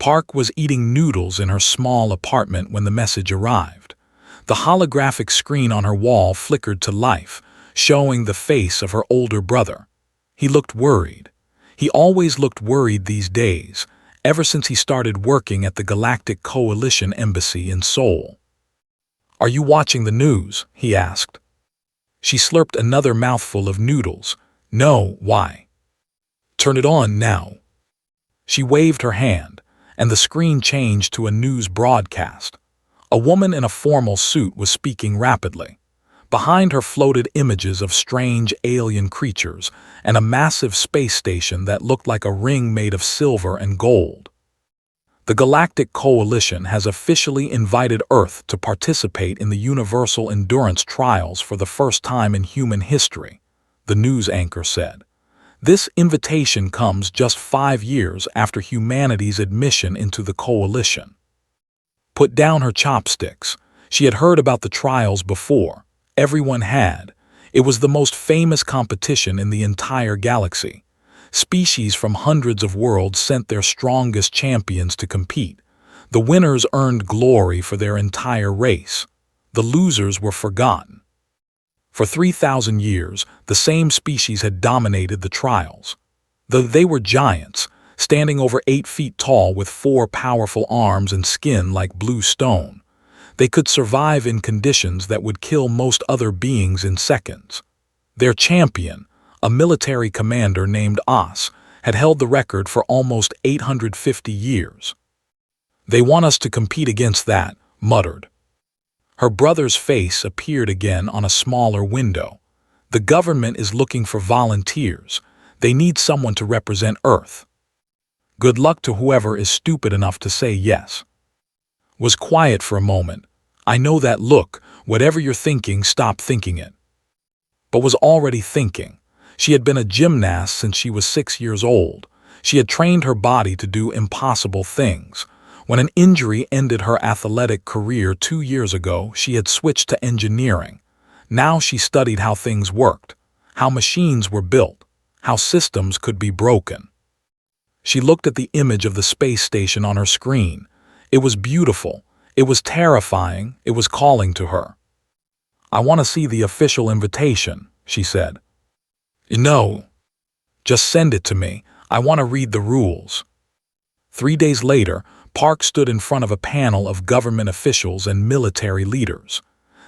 Park was eating noodles in her small apartment when the message arrived. The holographic screen on her wall flickered to life, showing the face of her older brother. He looked worried. He always looked worried these days, ever since he started working at the Galactic Coalition Embassy in Seoul. "Are you watching the news?" he asked. She slurped another mouthful of noodles. "No, why?" "Turn it on now." She waved her hand, and the screen changed to a news broadcast. A woman in a formal suit was speaking rapidly. Behind her floated images of strange alien creatures and a massive space station that looked like a ring made of silver and gold. "The Galactic Coalition has officially invited Earth to participate in the Universal Endurance Trials for the first time in human history," the news anchor said. "This invitation comes just 5 years after humanity's admission into the coalition." Put down her chopsticks. She had heard about the trials before. Everyone had. It was the most famous competition in the entire galaxy. Species from hundreds of worlds sent their strongest champions to compete. The winners earned glory for their entire race. The losers were forgotten. For 3,000 years, the same species had dominated the trials. Though they were giants, standing over 8 feet tall with 4 powerful arms and skin like blue stone, they could survive in conditions that would kill most other beings in seconds. Their champion, a military commander named Os, had held the record for almost 850 years. "They want us to compete against that," muttered. Her brother's face appeared again on a smaller window. "The government is looking for volunteers. They need someone to represent Earth. Good luck to whoever is stupid enough to say yes." Was quiet for a moment. "I know that look. Whatever you're thinking, stop thinking it." But was already thinking. She had been a gymnast since she was 6 years old. She had trained her body to do impossible things. When an injury ended her athletic career 2 years ago, she had switched to engineering. Now she studied how things worked, how machines were built, how systems could be broken. She looked at the image of the space station on her screen. It was beautiful. It was terrifying. It was calling to her. "I want to see the official invitation," she said. "No. Just send it to me. I want to read the rules." 3 days later, Park stood in front of a panel of government officials and military leaders.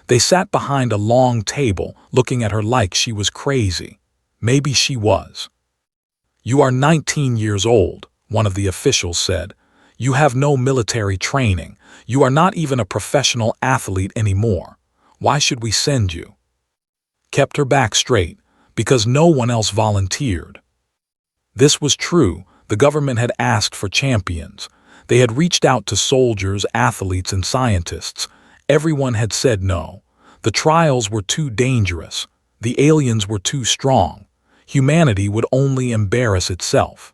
They sat behind a long table, looking at her like she was crazy. Maybe she was. "You are 19 years old," one of the officials said. "You have no military training. You are not even a professional athlete anymore. Why should we send you?" Kept her back straight, because no one else volunteered. This was true. The government had asked for champions. They had reached out to soldiers, athletes, and scientists. Everyone had said no. The trials were too dangerous. The aliens were too strong. Humanity would only embarrass itself.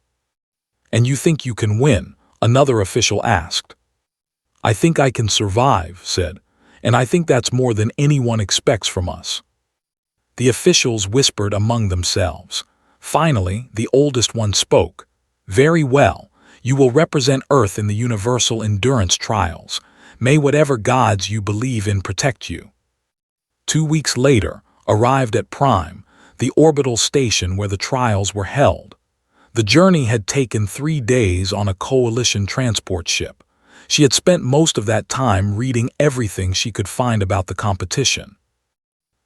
"And you think you can win?" another official asked. "I think I can survive," said, "and I think that's more than anyone expects from us." The officials whispered among themselves. Finally, the oldest one spoke. "Very well. You will represent Earth in the Universal Endurance Trials. May whatever gods you believe in protect you." 2 weeks later, arrived at Prime, the orbital station where the trials were held. The journey had taken 3 days on a coalition transport ship. She had spent most of that time reading everything she could find about the competition.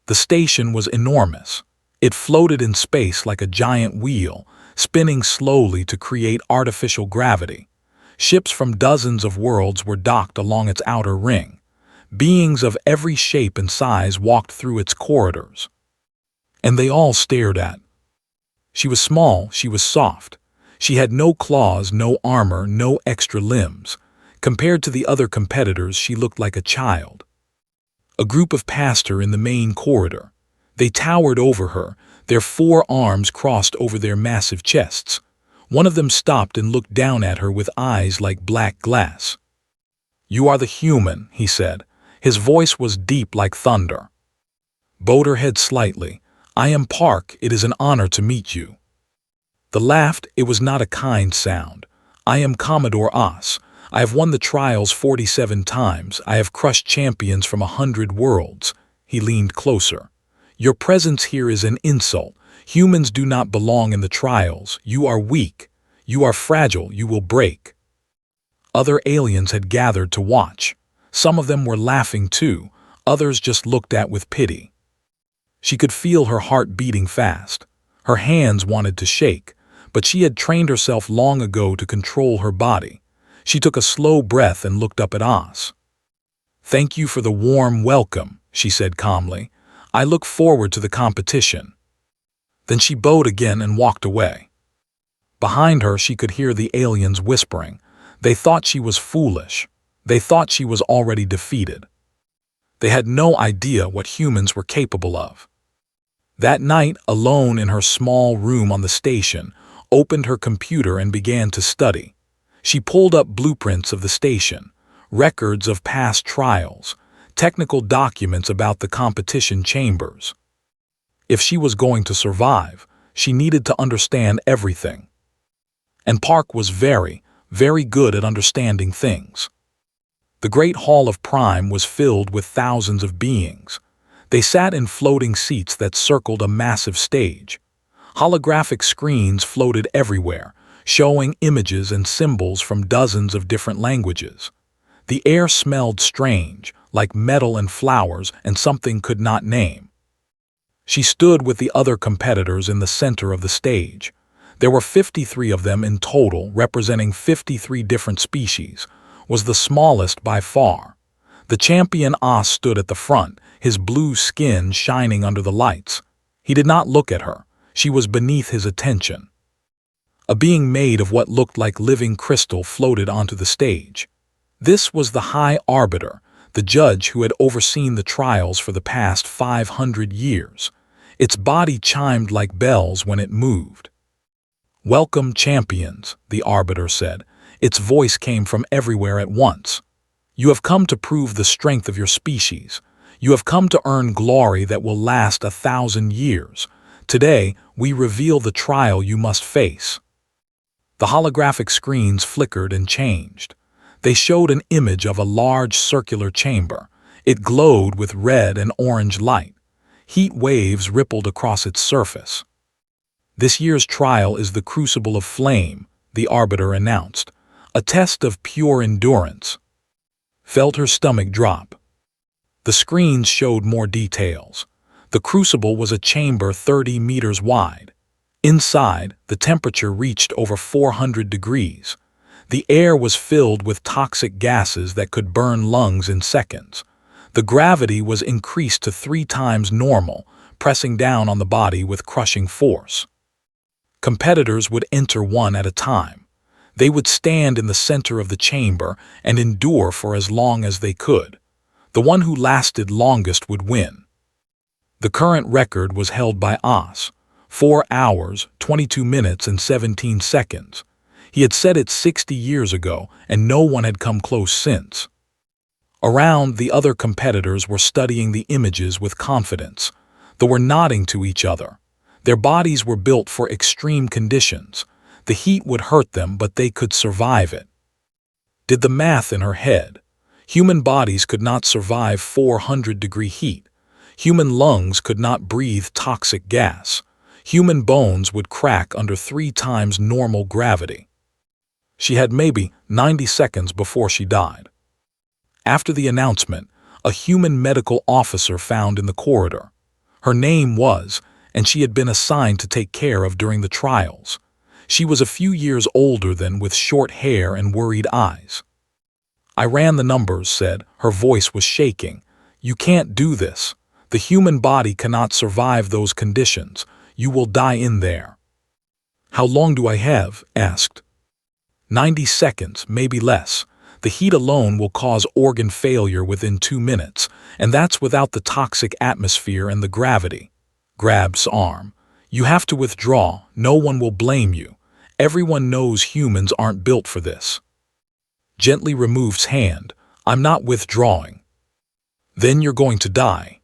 The station was enormous. It floated in space like a giant wheel, spinning slowly to create artificial gravity. Ships from dozens of worlds were docked along its outer ring. Beings of every shape and size walked through its corridors. And they all stared at. She was small, she was soft. She had no claws, no armor, no extra limbs. Compared to the other competitors, she looked like a child. A group passed her in the main corridor. They towered over her, their 4 arms crossed over their massive chests. One of them stopped and looked down at her with eyes like black glass. "You are the human," he said. His voice was deep like thunder. Bowed her head slightly. "I am Park. It is an honor to meet you." The laughed. It was not a kind sound. I am Commodore Os. I have won the trials 47 times. I have crushed champions from 100 worlds. He leaned closer. Your presence here is an insult. Humans do not belong in the trials. You are weak. You are fragile. You will break. Other aliens had gathered to watch. Some of them were laughing too. Others just looked at with pity. She could feel her heart beating fast. Her hands wanted to shake, but she had trained herself long ago to control her body. She took a slow breath and looked up at Oz. Thank you for the warm welcome, she said calmly. I look forward to the competition. Then she bowed again and walked away. Behind her she could hear the aliens whispering. They thought she was foolish. They thought she was already defeated. They had no idea what humans were capable of. That night, alone in her small room on the station, opened her computer and began to study. She pulled up blueprints of the station, records of past trials, technical documents about the competition chambers. If she was going to survive, she needed to understand everything. And Park was very, very good at understanding things. The Great Hall of Prime was filled with thousands of beings. They sat in floating seats that circled a massive stage. Holographic screens floated everywhere, showing images and symbols from dozens of different languages. The air smelled strange, like metal and flowers and something could not name. She stood with the other competitors in the center of the stage. There were 53 of them in total, representing 53 different species, was the smallest by far. The champion Os stood at the front, his blue skin shining under the lights. He did not look at her. She was beneath his attention. A being made of what looked like living crystal floated onto the stage. This was the High Arbiter, the judge who had overseen the trials for the past 500 years. Its body chimed like bells when it moved. Welcome, champions, the Arbiter said. Its voice came from everywhere at once. You have come to prove the strength of your species. You have come to earn glory that will last 1,000 years. Today, we reveal the trial you must face. The holographic screens flickered and changed. They showed an image of a large circular chamber. It glowed with red and orange light. Heat waves rippled across its surface. This year's trial is the Crucible of Flame, the Arbiter announced. A test of pure endurance. Felt her stomach drop. The screens showed more details. The crucible was a chamber 30 meters wide. Inside, the temperature reached over 400 degrees. The air was filled with toxic gases that could burn lungs in seconds. The gravity was increased to 3 times normal, pressing down on the body with crushing force. Competitors would enter one at a time. They would stand in the center of the chamber and endure for as long as they could. The one who lasted longest would win. The current record was held by Os, 4 hours, 22 minutes and 17 seconds. He had set it 60 years ago, and no one had come close since. Around, the other competitors were studying the images with confidence. They were nodding to each other. Their bodies were built for extreme conditions. The heat would hurt them, but they could survive it. Did the math in her head. Human bodies could not survive 400-degree heat. Human lungs could not breathe toxic gas. Human bones would crack under 3 times normal gravity. She had maybe 90 seconds before she died. After the announcement, a human medical officer found in the corridor. Her name was, and she had been assigned to take care of during the trials. She was a few years older than, with short hair and worried eyes. I ran the numbers, said. Her voice was shaking. You can't do this. The human body cannot survive those conditions. You will die in there. How long do I have? Asked. 90 seconds, maybe less. The heat alone will cause organ failure within 2 minutes, and that's without the toxic atmosphere and the gravity. Grabs arm. You have to withdraw. No one will blame you. Everyone knows humans aren't built for this. Gently removes hand. I'm not withdrawing. Then you're going to die.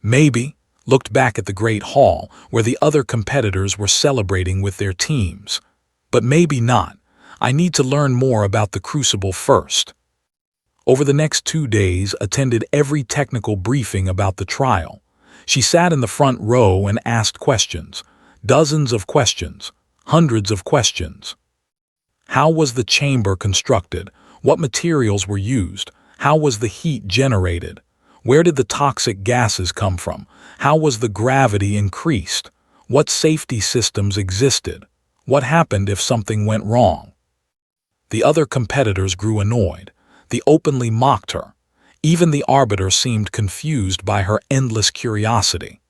Maybe. Looked back at the Great Hall, where the other competitors were celebrating with their teams. But maybe not. I need to learn more about the Crucible first. Over the next 2 days, attended every technical briefing about the trial. She sat in the front row and asked questions. Dozens of questions. Hundreds of questions. How was the chamber constructed? What materials were used? How was the heat generated? Where did the toxic gases come from? How was the gravity increased? What safety systems existed? What happened if something went wrong? The other competitors grew annoyed. They openly mocked her. Even the arbiter seemed confused by her endless curiosity.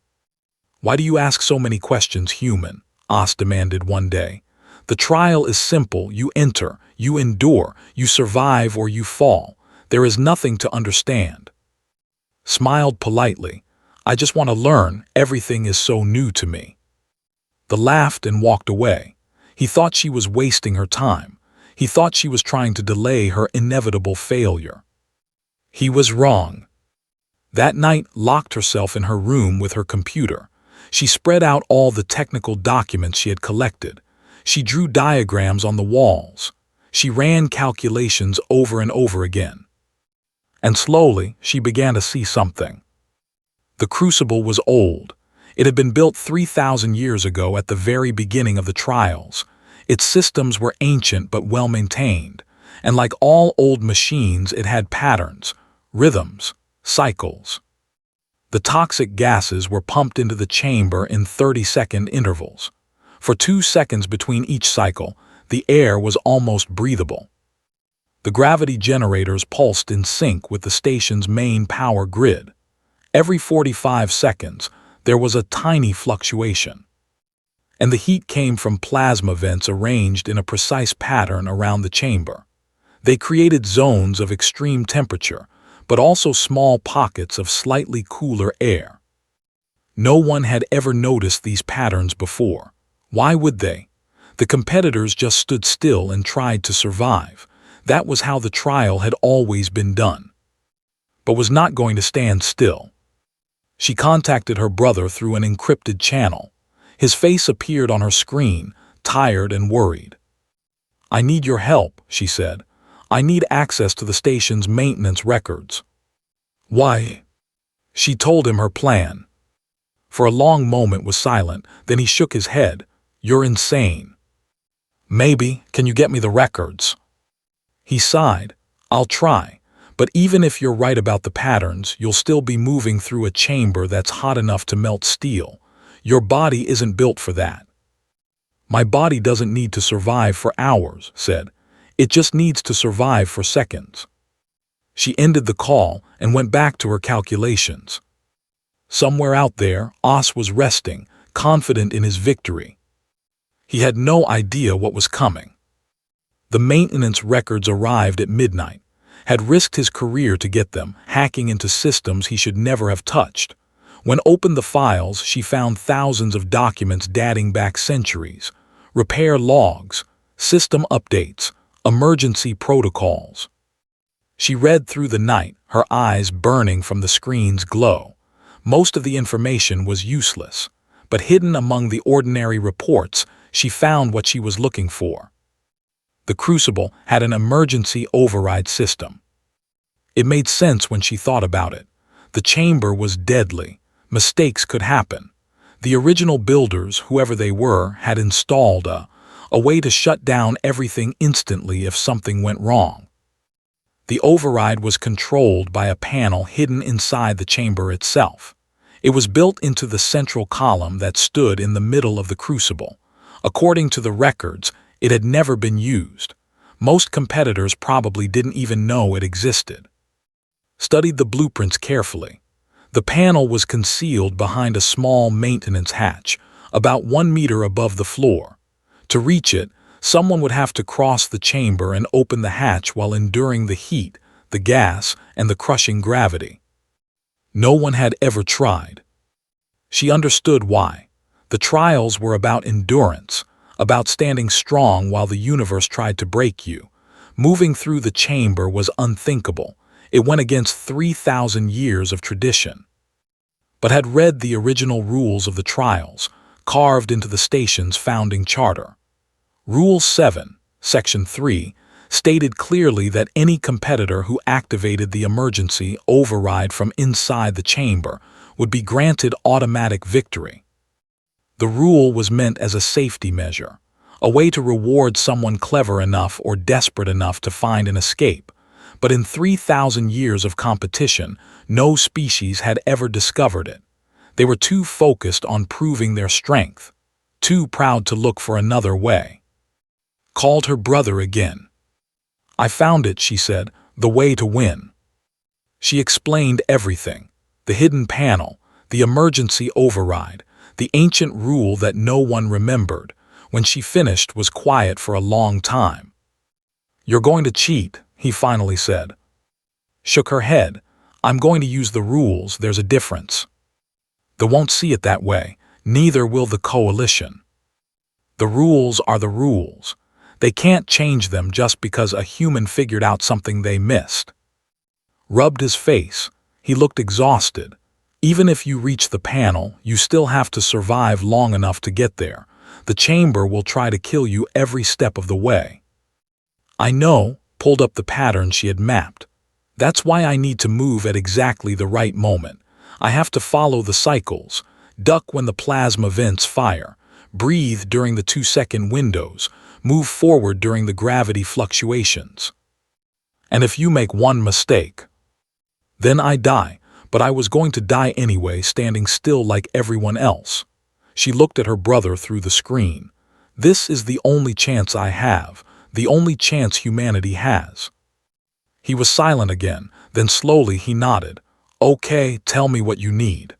"Why do you ask so many questions, human?" As demanded one day. "The trial is simple. You enter, you endure, you survive or you fall. There is nothing to understand." Smiled politely. "I just want to learn. Everything is so new to me." The laughed and walked away. He thought she was wasting her time. He thought she was trying to delay her inevitable failure. He was wrong. That night, locked herself in her room with her computer. She spread out all the technical documents she had collected. She drew diagrams on the walls. She ran calculations over and over again. And slowly, she began to see something. The Crucible was old. It had been built 3,000 years ago at the very beginning of the trials. Its systems were ancient but well-maintained, and like all old machines, it had patterns, rhythms, cycles. The toxic gases were pumped into the chamber in 30-second intervals. For 2 seconds between each cycle, the air was almost breathable. The gravity generators pulsed in sync with the station's main power grid. Every 45 seconds, there was a tiny fluctuation. And the heat came from plasma vents arranged in a precise pattern around the chamber. They created zones of extreme temperature, but also small pockets of slightly cooler air. No one had ever noticed these patterns before. Why would they? The competitors just stood still and tried to survive. That was how the trial had always been done. But was not going to stand still. She contacted her brother through an encrypted channel. His face appeared on her screen, tired and worried. "I need your help," she said. "I need access to the station's maintenance records." "Why?" She told him her plan. For a long moment was silent, then he shook his head. "You're insane." "Maybe. Can you get me the records?" He sighed. "I'll try. But even if you're right about the patterns, you'll still be moving through a chamber that's hot enough to melt steel. Your body isn't built for that." "My body doesn't need to survive for hours," said. "It just needs to survive for seconds." She ended the call and went back to her calculations. Somewhere out there, Os was resting, confident in his victory. He had no idea what was coming. The maintenance records arrived at midnight. Had risked his career to get them, hacking into systems he should never have touched. When opened the files, she found thousands of documents dating back centuries. Repair logs, system updates, emergency protocols. She read through the night, her eyes burning from the screen's glow. Most of the information was useless, but hidden among the ordinary reports, she found what she was looking for. The Crucible had an emergency override system. It made sense when she thought about it. The chamber was deadly. Mistakes could happen. The original builders, whoever they were, had installed a way to shut down everything instantly if something went wrong. The override was controlled by a panel hidden inside the chamber itself. It was built into the central column that stood in the middle of the Crucible. According to the records, it had never been used. Most competitors probably didn't even know it existed. Studied the blueprints carefully. The panel was concealed behind a small maintenance hatch, about 1 meter above the floor. To reach it, someone would have to cross the chamber and open the hatch while enduring the heat, the gas, and the crushing gravity. No one had ever tried. She understood why. The trials were about endurance, about standing strong while the universe tried to break you. Moving through the chamber was unthinkable. It went against 3,000 years of tradition. But had read the original rules of the trials, carved into the station's founding charter. Rule 7. Section 3, stated clearly that any competitor who activated the emergency override from inside the chamber would be granted automatic victory. The rule was meant as a safety measure, a way to reward someone clever enough or desperate enough to find an escape. But in 3,000 years of competition, no species had ever discovered it. They were too focused on proving their strength, too proud to look for another way. Called her brother again. "I found it," she said, "the way to win." She explained everything, the hidden panel, the emergency override, the ancient rule that no one remembered. When she finished, was quiet for a long time. "You're going to cheat," he finally said. Shook her head. "I'm going to use the rules, there's a difference." "They won't see it that way, neither will the coalition. The rules are the rules. They can't change them just because a human figured out something they missed." Rubbed his face. He looked exhausted. "Even if you reach the panel, you still have to survive long enough to get there. The chamber will try to kill you every step of the way." "I know," pulled up the pattern she had mapped. "That's why I need to move at exactly the right moment. I have to follow the cycles, duck when the plasma vents fire, breathe during the 2-second windows, move forward during the gravity fluctuations. And if you make one mistake, then I die, but I was going to die anyway, standing still like everyone else." She looked at her brother through the screen. "This is the only chance I have, the only chance humanity has." He was silent again, then slowly he nodded. "Okay, tell me what you need."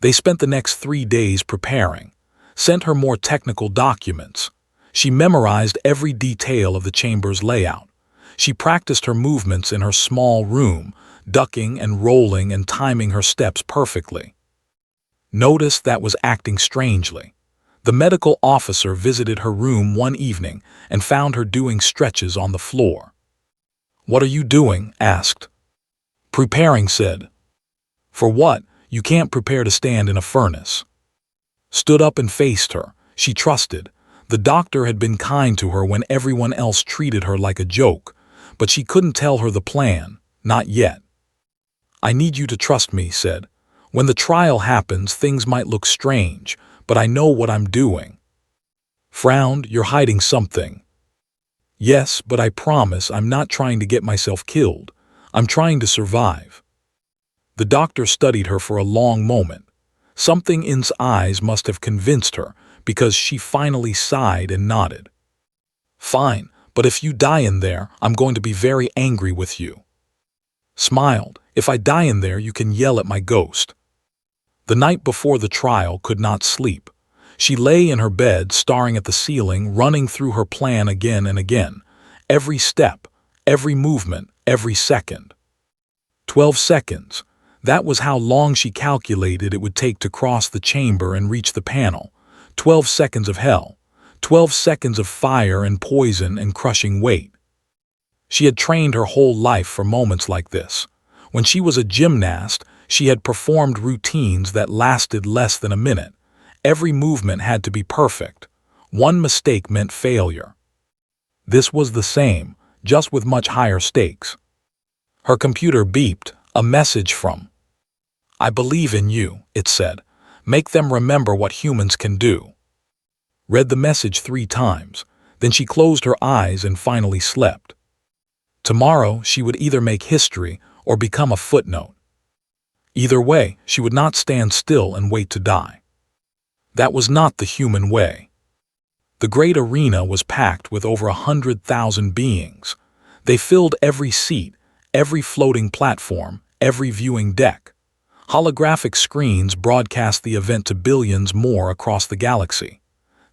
They spent the next 3 days preparing, sent her more technical documents. She memorized every detail of the chamber's layout. She practiced her movements in her small room, ducking and rolling and timing her steps perfectly. Noticed that was acting strangely. The medical officer visited her room one evening and found her doing stretches on the floor. "What are you doing?" asked. "Preparing," said. "For what? You can't prepare to stand in a furnace." Stood up and faced her. She trusted. The doctor had been kind to her when everyone else treated her like a joke, but she couldn't tell her the plan, not yet. "I need you to trust me," said. "When the trial happens, things might look strange, but I know what I'm doing." Frowned. "You're hiding something." "Yes, but I promise I'm not trying to get myself killed. I'm trying to survive." The doctor studied her for a long moment. Something in his eyes must have convinced her, because she finally sighed and nodded. "Fine, but if you die in there, I'm going to be very angry with you." Smiled. "If I die in there, you can yell at my ghost." The night before the trial, could not sleep. She lay in her bed, staring at the ceiling, running through her plan again and again. Every step, every movement, every second. 12 seconds. That was how long she calculated it would take to cross the chamber and reach the panel. 12 seconds of hell. 12 seconds of fire and poison and crushing weight. She had trained her whole life for moments like this. When she was a gymnast, she had performed routines that lasted less than a minute. Every movement had to be perfect. One mistake meant failure. This was the same, just with much higher stakes. Her computer beeped, a message from. "I believe in you," it said. "Make them remember what humans can do." Read the message 3 times, then she closed her eyes and finally slept. Tomorrow she would either make history or become a footnote. Either way, she would not stand still and wait to die. That was not the human way. The great arena was packed with over 100,000 beings. They filled every seat, every floating platform, every viewing deck. Holographic screens broadcast the event to billions more across the galaxy.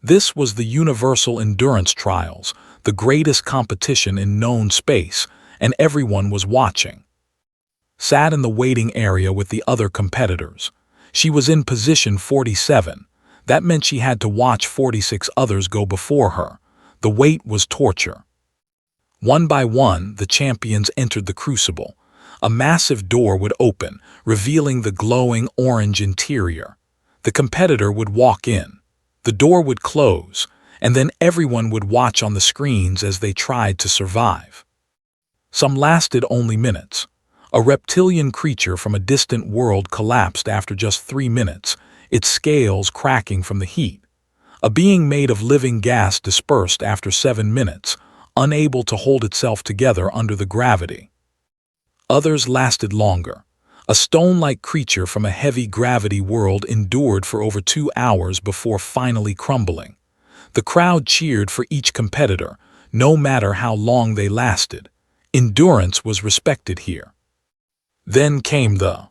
This was the Universal Endurance Trials, the greatest competition in known space, and everyone was watching. Sat in the waiting area with the other competitors. She was in position 47. That meant she had to watch 46 others go before her. The wait was torture. One by one, the champions entered the crucible. A massive door would open, revealing the glowing orange interior. The competitor would walk in. The door would close, and then everyone would watch on the screens as they tried to survive. Some lasted only minutes. A reptilian creature from a distant world collapsed after just 3 minutes, its scales cracking from the heat. A being made of living gas dispersed after 7 minutes, unable to hold itself together under the gravity. Others lasted longer. A stone-like creature from a heavy gravity world endured for over 2 hours before finally crumbling. The crowd cheered for each competitor, no matter how long they lasted. Endurance was respected here. Then came the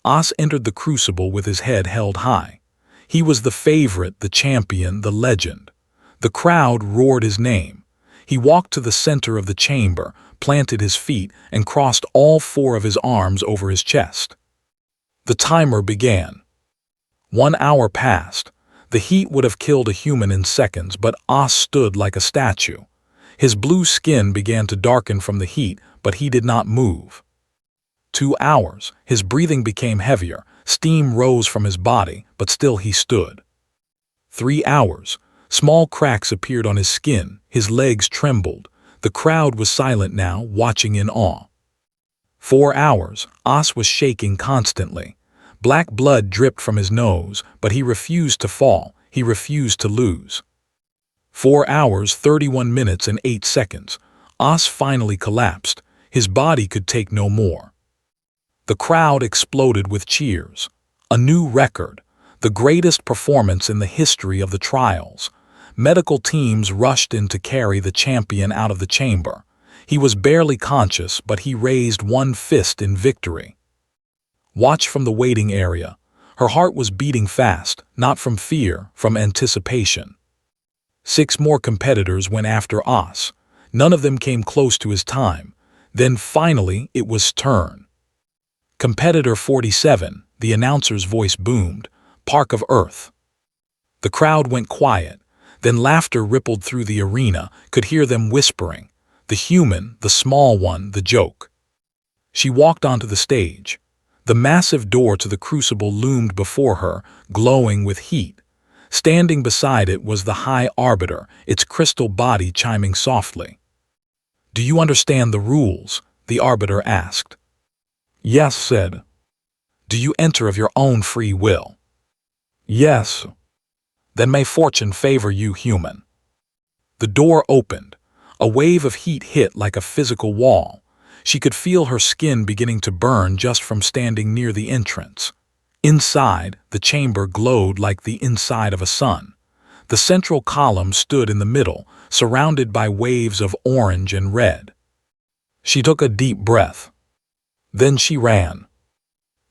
Os entered the crucible with his head held high. He was the favorite, the champion, the legend. The crowd roared his name. He walked to the center of the chamber, planted his feet, and crossed all 4 of his arms over his chest. The timer began. 1 hour passed. The heat would have killed a human in seconds, but Os stood like a statue. His blue skin began to darken from the heat, but he did not move. 2 hours. His breathing became heavier. Steam rose from his body, but still he stood. 3 hours. Small cracks appeared on his skin. His legs trembled. The crowd was silent now, watching in awe. 4 hours. Os was shaking constantly. Black blood dripped from his nose, but he refused to fall. He refused to lose. 4 hours, 31 minutes, and 8 seconds. Os finally collapsed. His body could take no more. The crowd exploded with cheers. A new record. The greatest performance in the history of the trials. Medical teams rushed in to carry the champion out of the chamber. He was barely conscious, but he raised one fist in victory. Watch from the waiting area. Her heart was beating fast, not from fear, from anticipation. 6 more competitors went after Os. None of them came close to his time. Then finally, it was turn. Competitor 47, the announcer's voice boomed, Park of Earth. The crowd went quiet. Then laughter rippled through the arena, could hear them whispering. The human, the small one, the joke. She walked onto the stage. The massive door to the crucible loomed before her, glowing with heat. Standing beside it was the High Arbiter, its crystal body chiming softly. "Do you understand the rules?" the Arbiter asked. "Yes," said. "Do you enter of your own free will?" "Yes." "Then may fortune favor you, human." The door opened. A wave of heat hit like a physical wall. She could feel her skin beginning to burn just from standing near the entrance. Inside, the chamber glowed like the inside of a sun. The central column stood in the middle, surrounded by waves of orange and red. She took a deep breath. Then she ran.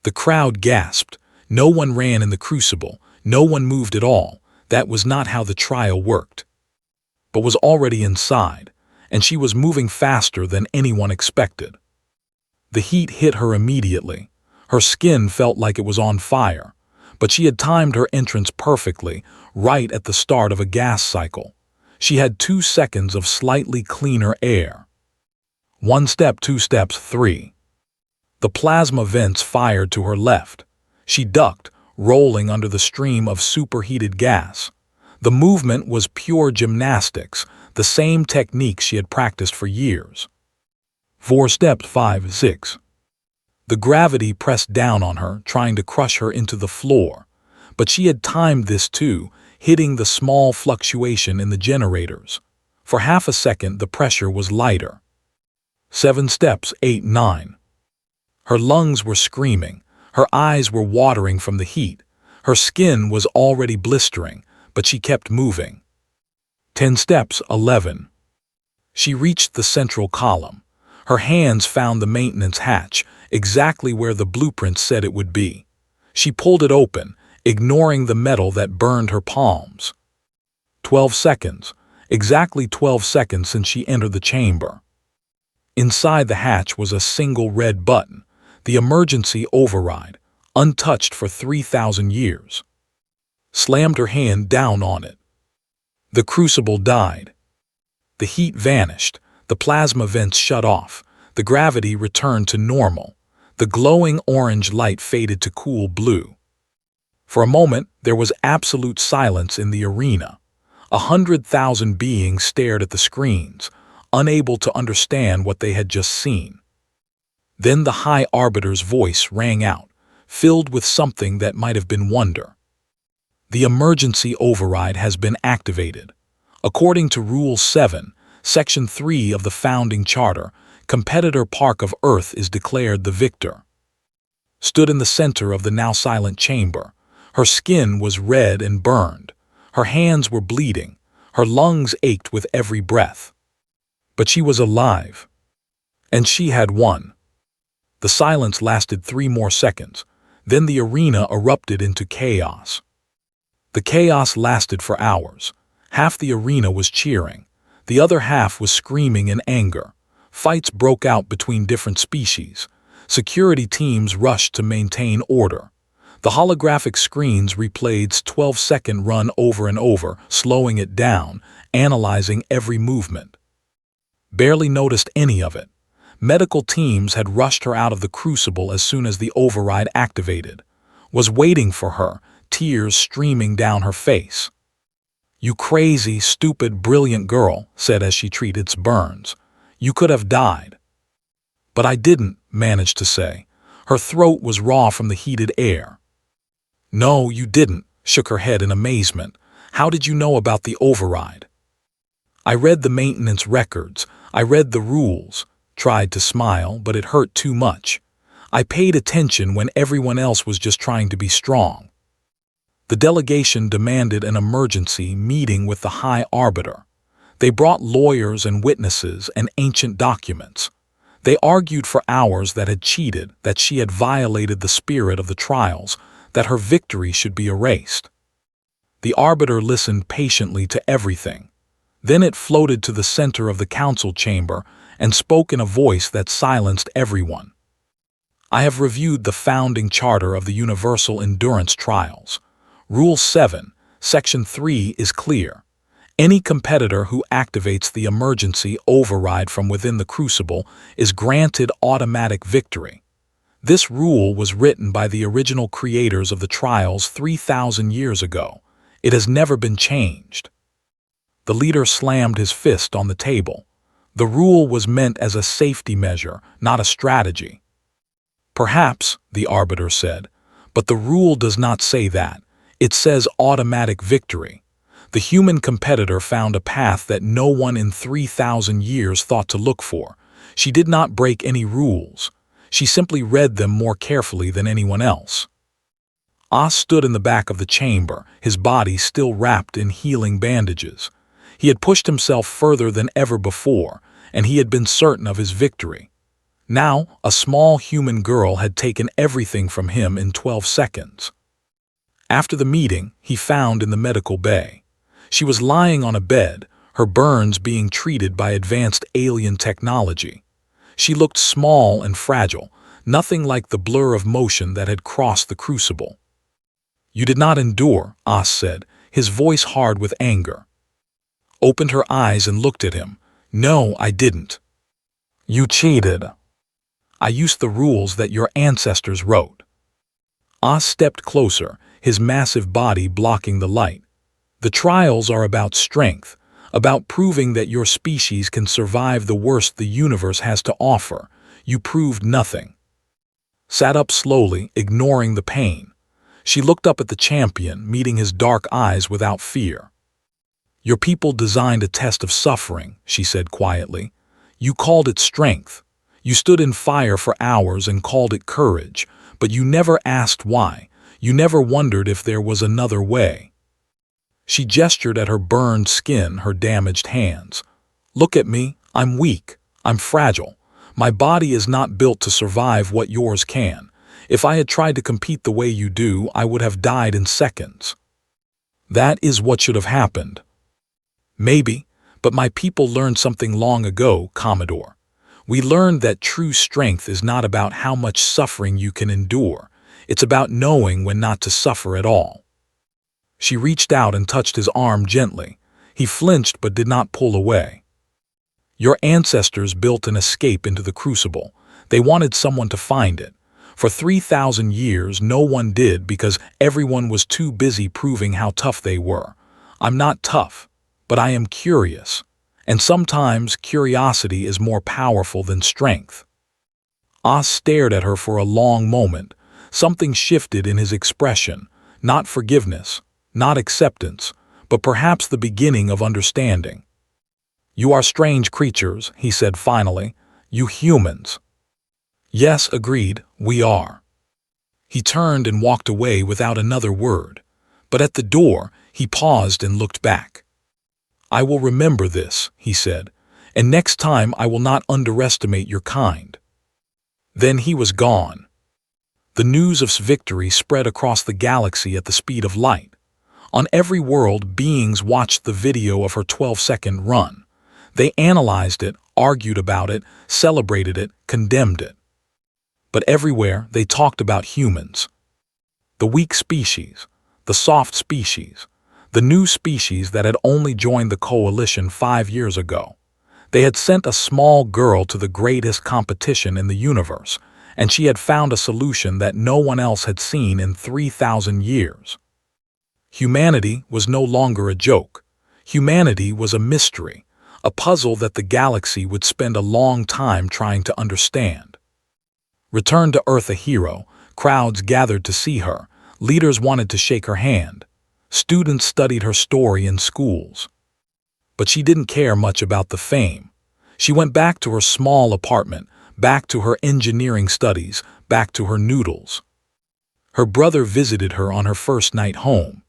The crowd gasped. No one ran in the crucible. No one moved at all. That was not how the trial worked. But was already inside, and she was moving faster than anyone expected. The heat hit her immediately. Her skin felt like it was on fire, but she had timed her entrance perfectly, right at the start of a gas cycle. She had 2 seconds of slightly cleaner air. 1 step, 2 steps, 3. The plasma vents fired to her left. She ducked, rolling under the stream of superheated gas. The movement was pure gymnastics, the same technique she had practiced for years. 4 steps, 5, 6. The gravity pressed down on her, trying to crush her into the floor. But she had timed this too, hitting the small fluctuation in the generators. For half a second, the pressure was lighter. 7 steps, 8, 9. Her lungs were screaming. Her eyes were watering from the heat. Her skin was already blistering, but she kept moving. 10 steps, 11. She reached the central column. Her hands found the maintenance hatch, exactly where the blueprint said it would be. She pulled it open, ignoring the metal that burned her palms. 12 seconds. Exactly 12 seconds since she entered the chamber. Inside the hatch was a single red button, the emergency override, untouched for 3,000 years. Slammed her hand down on it. The crucible died. The heat vanished. The plasma vents shut off. The gravity returned to normal. The glowing orange light faded to cool blue. For a moment, there was absolute silence in the arena. 100,000 beings stared at the screens, unable to understand what they had just seen. Then the High Arbiter's voice rang out, filled with something that might have been wonder. The emergency override has been activated. According to Rule 7, Section 3 of the Founding Charter, competitor Park of Earth is declared the victor. Stood in the center of the now silent chamber. Her skin was red and burned. Her hands were bleeding. Her lungs ached with every breath. But she was alive. And she had won. The silence lasted 3 more seconds. Then the arena erupted into chaos. The chaos lasted for hours. Half the arena was cheering. The other half was screaming in anger. Fights broke out between different species. Security teams rushed to maintain order. The holographic screens replayed 12-second run over and over, slowing it down, analyzing every movement. Barely noticed any of it. Medical teams had rushed her out of the crucible as soon as the override activated. Was waiting for her, tears streaming down her face. "You crazy, stupid, brilliant girl," said as she treated its burns. "You could have died." "But I didn't," managed to say. Her throat was raw from the heated air. "No, you didn't," shook her head in amazement. "How did you know about the override?" "I read the maintenance records. I read the rules." Tried to smile, but it hurt too much. "I paid attention when everyone else was just trying to be strong." The delegation demanded an emergency meeting with the High Arbiter. They brought lawyers and witnesses and ancient documents. They argued for hours that had cheated, that she had violated the spirit of the trials, that her victory should be erased. The Arbiter listened patiently to everything. Then it floated to the center of the council chamber and spoke in a voice that silenced everyone. "I have reviewed the founding charter of the Universal Endurance Trials. Rule 7, Section 3 is clear. Any competitor who activates the emergency override from within the crucible is granted automatic victory. This rule was written by the original creators of the trials 3,000 years ago. It has never been changed." The leader slammed his fist on the table. The rule was meant as a safety measure, not a strategy. "Perhaps," the Arbiter said, "but the rule does not say that. It says automatic victory. The human competitor found a path that no one in 3,000 years thought to look for. She did not break any rules. She simply read them more carefully than anyone else." Oz stood in the back of the chamber, his body still wrapped in healing bandages. He had pushed himself further than ever before, and he had been certain of his victory. Now, a small human girl had taken everything from him in 12 seconds. After the meeting, he found in the medical bay. She was lying on a bed, her burns being treated by advanced alien technology. She looked small and fragile, nothing like the blur of motion that had crossed the crucible. "You did not endure," Oz said, his voice hard with anger. Opened her eyes and looked at him. "No, I didn't." "You cheated." "I used the rules that your ancestors wrote." Oz stepped closer, his massive body blocking the light. "The trials are about strength, about proving that your species can survive the worst the universe has to offer. You proved nothing." Sat up slowly, ignoring the pain. She looked up at the champion, meeting his dark eyes without fear. "Your people designed a test of suffering," she said quietly. "You called it strength. You stood in fire for hours and called it courage, but you never asked why. You never wondered if there was another way." She gestured at her burned skin, her damaged hands. "Look at me. I'm weak. I'm fragile. My body is not built to survive what yours can. If I had tried to compete the way you do, I would have died in seconds." "That is what should have happened." "Maybe, but my people learned something long ago, Commodore. We learned that true strength is not about how much suffering you can endure. It's about knowing when not to suffer at all." She reached out and touched his arm gently. He flinched but did not pull away. "Your ancestors built an escape into the crucible. They wanted someone to find it. For 3,000 years, no one did because everyone was too busy proving how tough they were. I'm not tough. but I am curious, and sometimes curiosity is more powerful than strength." Oz stared at her for a long moment. Something shifted in his expression, not forgiveness, not acceptance, but perhaps the beginning of understanding. "You are strange creatures," he said finally. "You humans." "Yes," agreed, "we are." He turned and walked away without another word, but at the door he paused and looked back. "I will remember this," he said, "and next time I will not underestimate your kind." Then he was gone. The news of victory spread across the galaxy at the speed of light. On every world, beings watched the video of her 12-second run. They analyzed it, argued about it, celebrated it, condemned it. But everywhere they talked about humans. The weak species, the soft species, the new species that had only joined the coalition 5 years ago. They had sent a small girl to the greatest competition in the universe, and she had found a solution that no one else had seen in 3,000 years. Humanity was no longer a joke. Humanity was a mystery, a puzzle that the galaxy would spend a long time trying to understand. Returned to Earth a hero, crowds gathered to see her, leaders wanted to shake her hand. Students studied her story in schools. But she didn't care much about the fame. She went back to her small apartment, back to her engineering studies, back to her noodles. Her brother visited her on her first night home.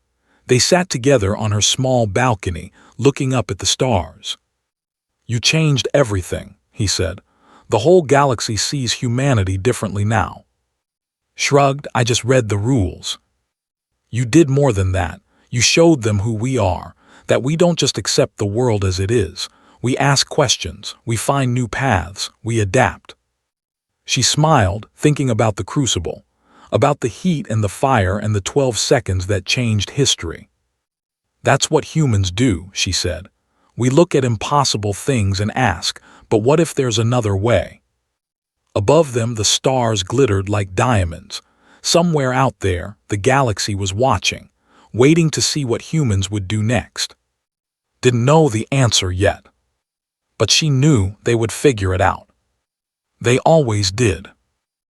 They sat together on her small balcony, looking up at the stars. "You changed everything," he said. "The whole galaxy sees humanity differently now." Shrugged, "I just read the rules." "You did more than that. You showed them who we are, that we don't just accept the world as it is. We ask questions, we find new paths, we adapt." She smiled, thinking about the crucible, about the heat and the fire and the 12 seconds that changed history. "That's what humans do," she said. "We look at impossible things and ask, but what if there's another way?" Above them the stars glittered like diamonds. Somewhere out there, the galaxy was watching, waiting to see what humans would do next. Didn't know the answer yet. But she knew they would figure it out. They always did.